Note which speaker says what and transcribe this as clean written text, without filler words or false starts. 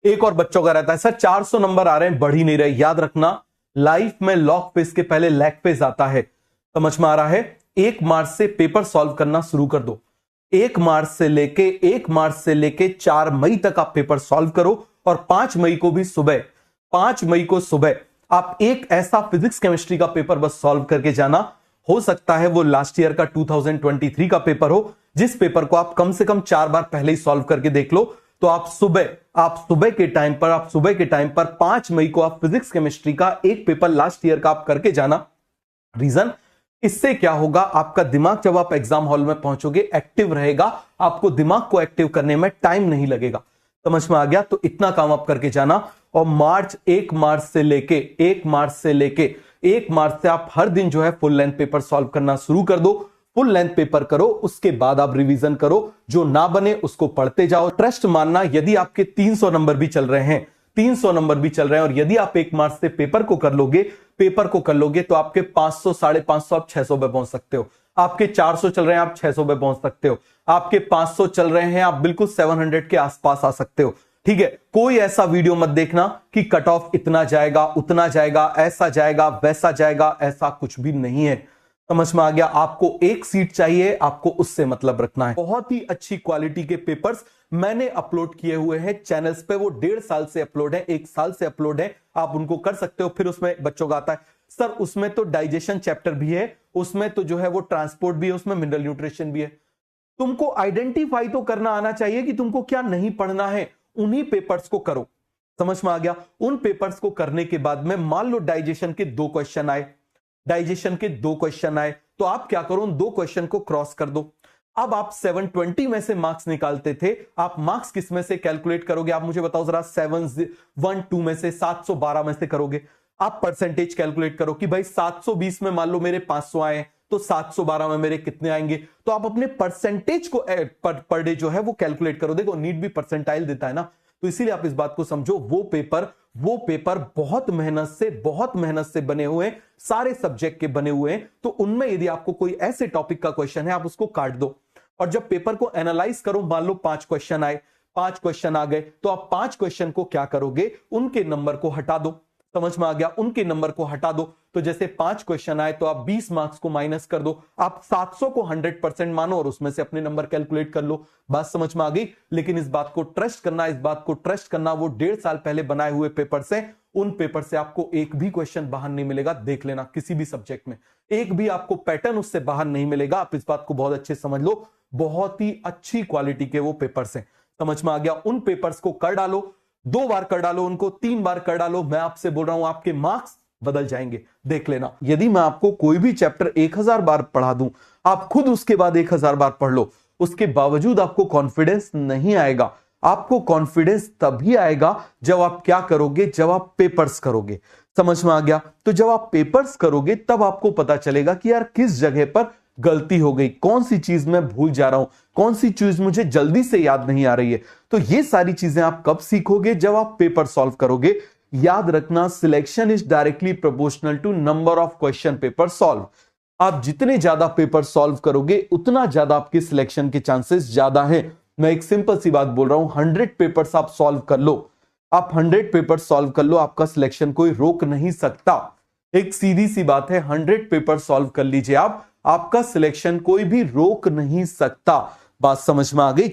Speaker 1: एक और बच्चों का रहता है सर 400 नंबर आ रहे हैं, बढ़ ही नहीं रहे। याद रखना, लाइफ में लॉग फेज के पहले लैग फेज आता है। समझ में आ रहा है? 1 मार्च से पेपर सॉल्व करना शुरू कर दो। 1 मार्च से लेके 4 मई तक आप पेपर सॉल्व करो, और 5 मई को भी सुबह, 5 मई को सुबह आप एक ऐसा फिजिक्स केमिस्ट्री का पेपर बस सॉल्व करके जाना। हो सकता है वो लास्ट ईयर का 2023 का पेपर हो, जिस पेपर को आप कम से कम 4 बार पहले ही सॉल्व करके देख लो। तो आप सुबह के टाइम पर 5 मई को आप फिजिक्स केमिस्ट्री का एक पेपर लास्ट ईयर का आप करके जाना। रीजन, इससे क्या होगा, आपका दिमाग जब आप एग्जाम हॉल में पहुंचोगे एक्टिव रहेगा, आपको दिमाग को एक्टिव करने में टाइम नहीं लगेगा। समझ में आ गया? तो इतना काम आप करके जाना। और 1 मार्च से आप हर दिन जो है फुल लेंथ पेपर सॉल्व करना शुरू कर दो। फुल लेंथ पेपर करो, उसके बाद आप रिवीजन करो, जो ना बने उसको पढ़ते जाओ। ट्रस्ट मानना, यदि आपके 300 नंबर भी चल रहे हैं, और यदि आप 1 मार्च से पेपर को कर लोगे तो आपके 500, 550, आप 600 पे पहुंच सकते हो। आपके 400 चल रहे हैं, आप 600 पे पहुंच सकते हो। आपके 500 चल रहे हैं, आप बिल्कुल 700 के आसपास आ सकते हो। ठीक है, कोई ऐसा वीडियो मत देखना कि कट ऑफ इतना जाएगा, उतना जाएगा, ऐसा जाएगा, वैसा जाएगा, ऐसा कुछ भी नहीं है। समझ में आ गया? आपको एक सीट चाहिए, आपको उससे मतलब रखना है। बहुत ही अच्छी क्वालिटी के पेपर्स मैंने अपलोड किए हुए हैं चैनल्स पे, वो 1.5 साल से अपलोड है, 1 साल से अपलोड है, आप उनको कर सकते हो। फिर उसमें बच्चों का आता है सर उसमें तो डाइजेशन चैप्टर भी है, उसमें तो जो है वो ट्रांसपोर्ट भी है, उसमें मिनरल न्यूट्रिशन भी है। तुमको आइडेंटिफाई तो करना आना चाहिए कि तुमको क्या नहीं पढ़ना है, उन्हीं पेपर्स को करो। समझ में आ गया? उन पेपर्स को करने के बाद में मान लो डाइजेशन के 2 क्वेश्चन आए, तो आप क्या करो, उन 2 क्वेश्चन को क्रॉस कर दो। अब आप 720 में से मार्क्स निकालते थे, आप मार्क्स किस में से कैलकुलेट करोगे? आप मुझे बताओ जरा। 712 में से, 712 में से करोगे। आप परसेंटेज कैलकुलेट करो कि भाई 720 में मान लो मेरे 500 आए, तो 712 में मेरे कितने आएंगे। तो आप अपने परसेंटेज को पर डे जो है वो कैलकुलेट करो। देखो नीट भी परसेंटाइल देता है ना, तो इसीलिए आप इस बात को समझो। वो पेपर बहुत मेहनत से बने हुए, सारे सब्जेक्ट के बने हुए हैं। तो उनमें यदि आपको कोई ऐसे टॉपिक का क्वेश्चन है, आप उसको काट दो, और जब पेपर को एनालाइज करो, मान लो 5 क्वेश्चन आए, 5 क्वेश्चन आ गए, तो आप 5 क्वेश्चन को क्या करोगे, उनके नंबर को हटा दो। समझ में आ गया? उनके नंबर को हटा दो। तो जैसे 5 क्वेश्चन आए तो आप 20 मार्क्स को माइनस कर दो, आप 700 को 100% मानो और उसमें से अपने नंबर कैलकुलेट कर लो। बात समझ में आ गई? लेकिन इस बात को ट्रस्ट करना, वो 1.5 साल पहले बनाए हुए पेपर से, उन पेपर से आपको एक भी क्वेश्चन बाहर नहीं मिलेगा। देख लेना, किसी भी सब्जेक्ट में एक भी आपको पैटर्न उससे बाहर नहीं मिलेगा। आप इस बात को बहुत अच्छे समझ लो, बहुत ही अच्छी क्वालिटी के वो पेपर्स हैं। समझ में आ गया? उन पेपर्स को कर डालो, 2 बार कर डालो उनको, 3 बार कर डालो। मैं आपसे बोल रहा हूं आपके मार्क्स बदल जाएंगे, देख लेना। यदि मैं आपको कोई भी चैप्टर 1000 बार पढ़ा दूं, आप खुद उसके बाद 1000 बार पढ़ लो, उसके बावजूद आपको कॉन्फिडेंस नहीं आएगा। आपको कॉन्फिडेंस तभी आएगा जब आप क्या करोगे, जब आप पेपर्स करोगे। समझ में आ गया? तो जब आप पेपर्स करोगे तब आपको पता चलेगा कि यार किस जगह पर गलती हो गई, कौन सी चीज मैं भूल जा रहा हूं, कौन सी चीज मुझे जल्दी से याद नहीं आ रही है। तो ये सारी चीजें आप कब सीखोगे? जब आप पेपर सॉल्व करोगे। याद रखना, selection is directly proportional to number of question paper solve. आप जितने ज्यादा पेपर सॉल्व करोगे, उतना ज्यादा आपके सिलेक्शन के चांसेस ज्यादा हैं। मैं एक सिंपल सी बात बोल रहा हूं, 100 पेपर्स आप सॉल्व कर लो, आप 100 पेपर सॉल्व कर लो, आपका सिलेक्शन कोई रोक नहीं सकता। एक सीधी सी बात है, 100 पेपर सॉल्व कर लीजिए आप, आपका सिलेक्शन कोई भी रोक नहीं सकता। बात समझ में आ गई?